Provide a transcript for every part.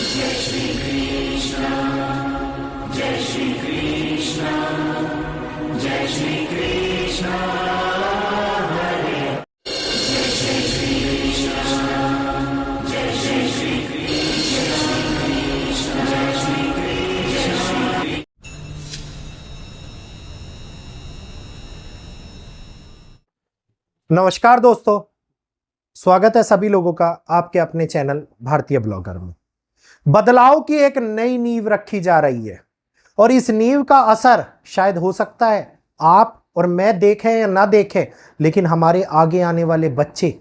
जय श्री कृष्ण, जय श्री कृष्ण, जय श्री कृष्ण हरे, जय श्री कृष्ण, जय श्री कृष्ण, जय श्री कृष्ण। नमस्कार दोस्तों, स्वागत है सभी लोगों का आपके अपने चैनल भारतीय ब्लॉगर में। बदलाव की एक नई नींव रखी जा रही है और इस नींव का असर शायद हो सकता है आप और मैं देखें या ना देखें, लेकिन हमारे आगे आने वाले बच्चे,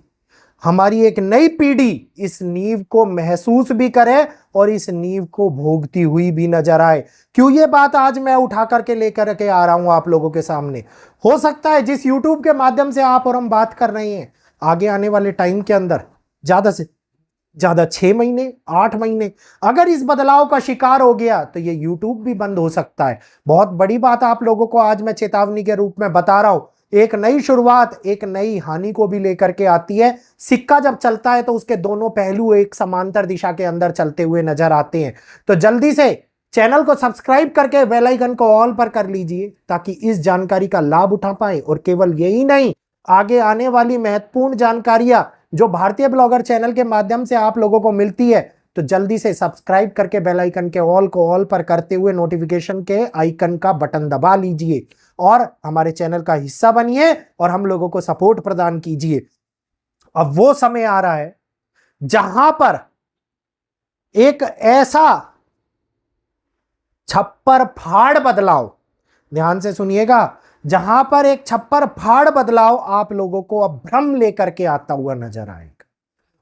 हमारी एक नई पीढ़ी इस नींव को महसूस भी करे और इस नींव को भोगती हुई भी नजर आए। क्यों ये बात आज मैं उठा करके लेकर के आ रहा हूं आप लोगों के सामने? हो सकता है जिस YouTube के माध्यम से आप और हम बात कर रहे हैं, आगे आने वाले टाइम के अंदर ज्यादा से ज्यादा 6 महीने 8 महीने अगर इस बदलाव का शिकार हो गया तो ये YouTube भी बंद हो सकता है। बहुत बड़ी बात आप लोगों को आज मैं चेतावनी के रूप में बता रहा हूं। एक नई शुरुआत एक नई हानि को भी लेकर के आती है। सिक्का जब चलता है तो उसके दोनों पहलू एक समांतर दिशा के अंदर चलते हुए नजर आते हैं। तो जल्दी से चैनल को सब्सक्राइब करके बेल आइकन को ऑल पर कर लीजिए ताकि इस जानकारी का लाभ उठा पाए। और केवल यही नहीं, आगे आने वाली महत्वपूर्ण जानकारियां जो भारतीय ब्लॉगर चैनल के माध्यम से आप लोगों को मिलती है, तो जल्दी से सब्सक्राइब करके बेल आइकन के ऑल को ऑल पर करते हुए नोटिफिकेशन के आइकन का बटन दबा लीजिए और हमारे चैनल का हिस्सा बनिए और हम लोगों को सपोर्ट प्रदान कीजिए। अब वो समय आ रहा है जहां पर एक ऐसा छप्पर फाड़ बदलाव, ध्यान से सुनिएगा, जहां पर एक छप्पर फाड़ बदलाव आप लोगों को अब भ्रम लेकर के आता हुआ नजर आएगा।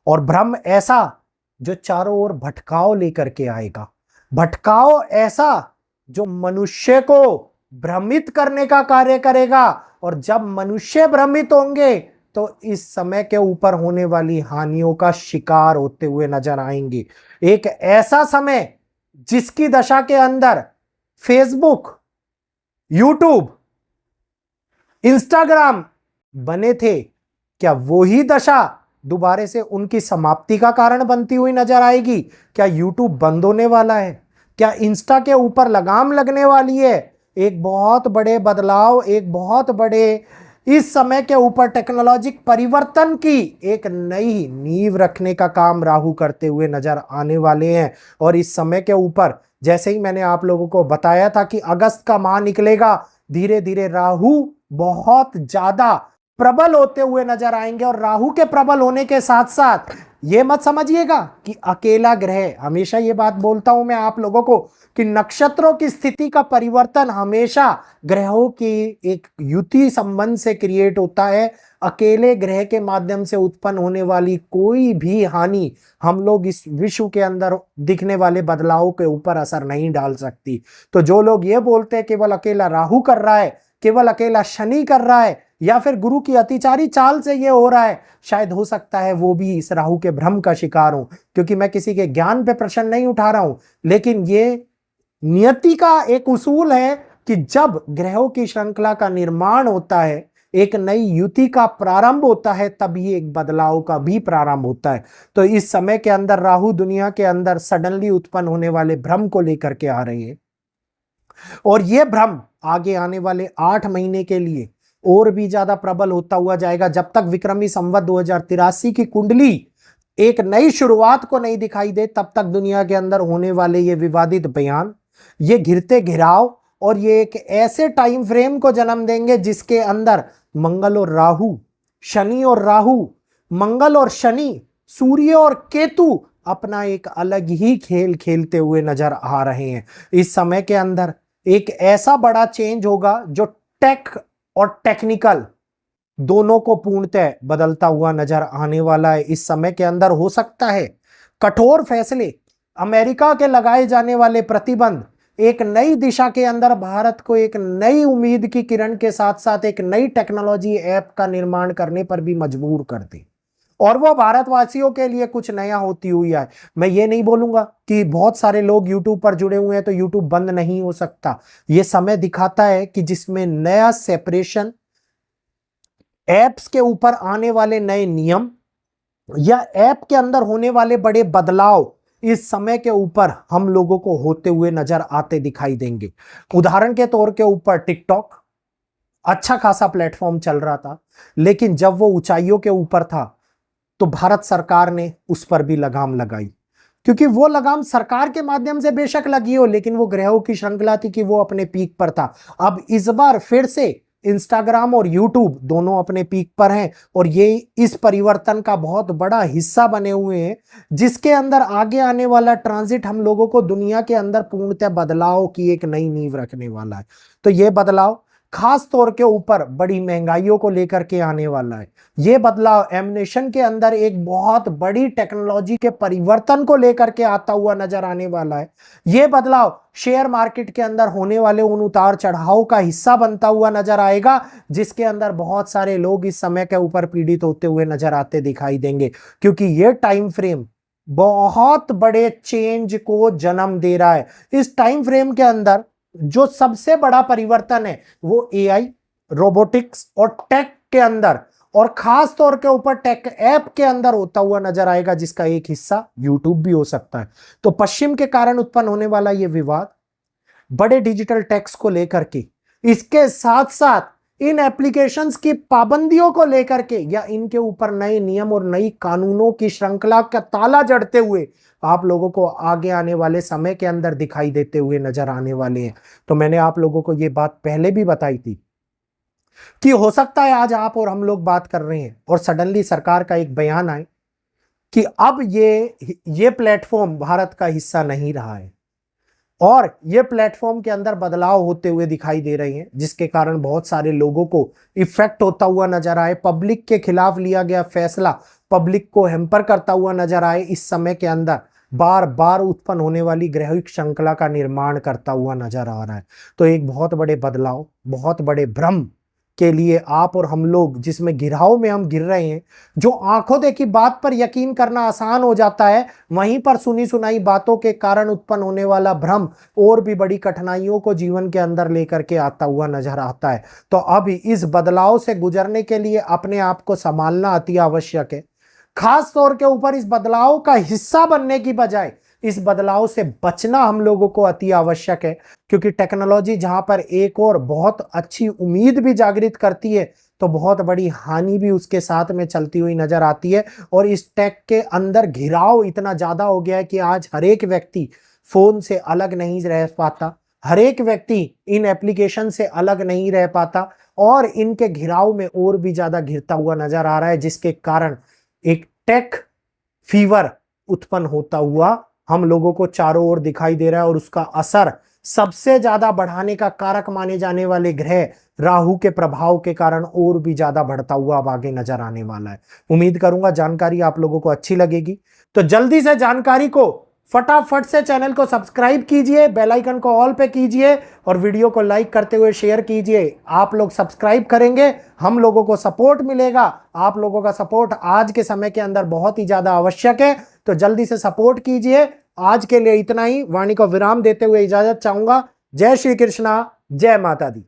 और भ्रम ऐसा जो चारों ओर भटकाव लेकर के आएगा। भटकाव ऐसा जो मनुष्य को भ्रमित करने का कार्य करेगा। और जब मनुष्य भ्रमित होंगे तो इस समय के ऊपर होने वाली हानियों का शिकार होते हुए नजर आएंगे। एक ऐसा समय जिसकी दशा के अंदर फेसबुक, यूट्यूब, इंस्टाग्राम बने थे, क्या वही दशा दोबारा से उनकी समाप्ति का कारण बनती हुई नजर आएगी? क्या यूट्यूब बंद होने वाला है? क्या इंस्टा के ऊपर लगाम लगने वाली है? एक बहुत बड़े बदलाव, एक बहुत बड़े इस समय के ऊपर टेक्नोलॉजिक परिवर्तन की एक नई नींव रखने का काम राहु करते हुए नजर आने वाले हैं। और इस समय के ऊपर जैसे ही मैंने आप लोगों को बताया था कि अगस्त का माह निकलेगा, धीरे धीरे राहु बहुत ज्यादा प्रबल होते हुए नजर आएंगे। और राहु के प्रबल होने के साथ साथ ये मत समझिएगा कि अकेला ग्रह, हमेशा ये बात बोलता हूं मैं आप लोगों को कि नक्षत्रों की स्थिति का परिवर्तन हमेशा ग्रहों की एक युति संबंध से क्रिएट होता है। अकेले ग्रह के माध्यम से उत्पन्न होने वाली कोई भी हानि हम लोग इस विश्व के अंदर दिखने वाले बदलाव के ऊपर असर नहीं डाल सकती। तो जो लोग ये बोलते हैं केवल अकेला राहु कर रहा है, केवल अकेला शनि कर रहा है, या फिर गुरु की अतिचारी चाल से ये हो रहा है, शायद हो सकता है वो भी इस राहु के भ्रम का शिकार हो। क्योंकि मैं किसी के ज्ञान पे प्रश्न नहीं उठा रहा हूं, लेकिन ये नियति का एक उसूल है कि जब ग्रहों की श्रृंखला का निर्माण होता है, एक नई युति का प्रारंभ होता है, तभी एक बदलाव का भी प्रारंभ होता है। तो इस समय के अंदर राहु दुनिया के अंदर सडनली उत्पन्न होने वाले भ्रम को लेकर के आ रही है। और यह भ्रम आगे आने वाले 8 महीने के लिए और भी ज्यादा प्रबल होता हुआ जाएगा, जब तक विक्रमी संवत 2083 की कुंडली एक नई शुरुआत को नहीं दिखाई दे। तब तक दुनिया के अंदर होने वाले ये विवादित बयान, ये घिरते घिराव और ये एक ऐसे टाइम फ्रेम को जन्म देंगे जिसके अंदर मंगल और राहु, शनि और राहु, मंगल और शनि, सूर्य और केतु अपना एक अलग ही खेल खेलते हुए नजर आ रहे हैं। इस समय के अंदर एक ऐसा बड़ा चेंज होगा जो टेक और टेक्निकल दोनों को पूर्णतः बदलता हुआ नजर आने वाला है। इस समय के अंदर हो सकता है कठोर फैसले, अमेरिका के लगाए जाने वाले प्रतिबंध एक नई दिशा के अंदर भारत को एक नई उम्मीद की किरण के साथ साथ एक नई टेक्नोलॉजी ऐप का निर्माण करने पर भी मजबूर कर दे। और वो भारतवासियों के लिए कुछ नया होती हुई है। मैं ये नहीं बोलूंगा कि बहुत सारे लोग YouTube पर जुड़े हुए हैं तो YouTube बंद नहीं हो सकता। ये समय दिखाता है कि जिसमें नया सेपरेशन, ऐप्स के ऊपर आने वाले नए नियम या ऐप के अंदर होने वाले बड़े बदलाव, इस समय के ऊपर हम लोगों को होते हुए नजर आते दिखाई देंगे। उदाहरण के तौर के ऊपर टिकटॉक अच्छा खासा प्लेटफॉर्म चल रहा था, लेकिन जब वो ऊंचाइयों के ऊपर था तो भारत सरकार ने उस पर भी लगाम लगाई, क्योंकि वो लगाम सरकार के माध्यम से बेशक लगी हो, लेकिन वो ग्रहों की श्रृंखला थी कि वो अपने पीक पर था। अब इस बार फिर से इंस्टाग्राम और यूट्यूब दोनों अपने पीक पर हैं और ये इस परिवर्तन का बहुत बड़ा हिस्सा बने हुए हैं, जिसके अंदर आगे आने वाला ट्रांजिट हम लोगों को दुनिया के अंदर पूर्णतः बदलाव की एक नई नींव रखने वाला है। तो ये बदलाव खास तौर के ऊपर बड़ी महंगाइयों को लेकर के आने वाला है। ये बदलाव एमनेशन के अंदर एक बहुत बड़ी टेक्नोलॉजी के परिवर्तन को लेकर के आता हुआ नजर आने वाला है। ये बदलाव शेयर मार्केट के अंदर होने वाले उन उतार चढ़ाव का हिस्सा बनता हुआ नजर आएगा, जिसके अंदर बहुत सारे लोग इस समय के ऊपर पीड़ित होते हुए नजर आते दिखाई देंगे, क्योंकि ये टाइम फ्रेम बहुत बड़े चेंज को जन्म दे रहा है। इस टाइम फ्रेम के अंदर जो सबसे बड़ा परिवर्तन है वो एआई, रोबोटिक्स और टेक के अंदर, और खास तौर के ऊपर टेक ऐप के अंदर होता हुआ नजर आएगा, जिसका एक हिस्सा यूट्यूब भी हो सकता है। तो पश्चिम के कारण उत्पन्न होने वाला ये विवाद बड़े डिजिटल टैक्स को लेकर के, इसके साथ साथ इन एप्लीकेशंस की पाबंदियों को लेकर के या इनके ऊपर नए नियम और नई कानूनों की श्रृंखला का ताला जड़ते हुए आप लोगों को आगे आने वाले समय के अंदर दिखाई देते हुए नजर आने वाले हैं। तो मैंने आप लोगों को ये बात पहले भी बताई थी कि हो सकता है आज आप और हम लोग बात कर रहे हैं और सडनली सरकार का एक बयान आए कि अब ये प्लेटफॉर्म भारत का हिस्सा नहीं रहा है और ये प्लेटफॉर्म के अंदर बदलाव होते हुए दिखाई दे रहे हैं, जिसके कारण बहुत सारे लोगों को इफेक्ट होता हुआ नजर आए। पब्लिक के खिलाफ लिया गया फैसला पब्लिक को हैम्पर करता हुआ नजर आए। इस समय के अंदर बार बार उत्पन्न होने वाली ग्रहिक श्रृंखला का निर्माण करता हुआ नजर आ रहा है। तो एक बहुत बड़े बदलाव, बहुत बड़े भ्रम के लिए आप और हम लोग जिसमें गिराव में हम गिर रहे हैं, जो आंखों देखी बात पर यकीन करना आसान हो जाता है, वहीं पर सुनी सुनाई बातों के कारण उत्पन्न होने वाला भ्रम और भी बड़ी कठिनाइयों को जीवन के अंदर लेकर के आता हुआ नजर आता है। तो अब इस बदलाव से गुजरने के लिए अपने आप को संभालना अति आवश्यक है। खास तौर के ऊपर इस बदलाव का हिस्सा बनने की बजाय इस बदलाव से बचना हम लोगों को अति आवश्यक है, क्योंकि टेक्नोलॉजी जहां पर एक और बहुत अच्छी उम्मीद भी जागृत करती है, तो बहुत बड़ी हानि भी उसके साथ में चलती हुई नजर आती है। और इस टेक के अंदर घिराव इतना ज्यादा हो गया है कि आज हर एक व्यक्ति फोन से अलग नहीं रह पाता, हर एक व्यक्ति इन एप्लीकेशन से अलग नहीं रह पाता और इनके घिराव में और भी ज्यादा घिरता हुआ नजर आ रहा है, जिसके कारण एक टेक फीवर उत्पन्न होता हुआ हम लोगों को चारों ओर दिखाई दे रहा है। और उसका असर सबसे ज्यादा बढ़ाने का कारक माने जाने वाले ग्रह राहु के प्रभाव के कारण और भी ज्यादा बढ़ता हुआ अब आगे नजर आने वाला है। उम्मीद करूंगा जानकारी आप लोगों को अच्छी लगेगी। तो जल्दी से जानकारी को फटाफट से चैनल को सब्सक्राइब कीजिए, बेल आइकन को ऑल पे कीजिए और वीडियो को लाइक करते हुए शेयर कीजिए। आप लोग सब्सक्राइब करेंगे, हम लोगों को सपोर्ट मिलेगा। आप लोगों का सपोर्ट आज के समय के अंदर बहुत ही ज्यादा आवश्यक है, तो जल्दी से सपोर्ट कीजिए। आज के लिए इतना ही, वाणी को विराम देते हुए इजाजत चाहूंगा। जय श्री कृष्णा, जय माता दी।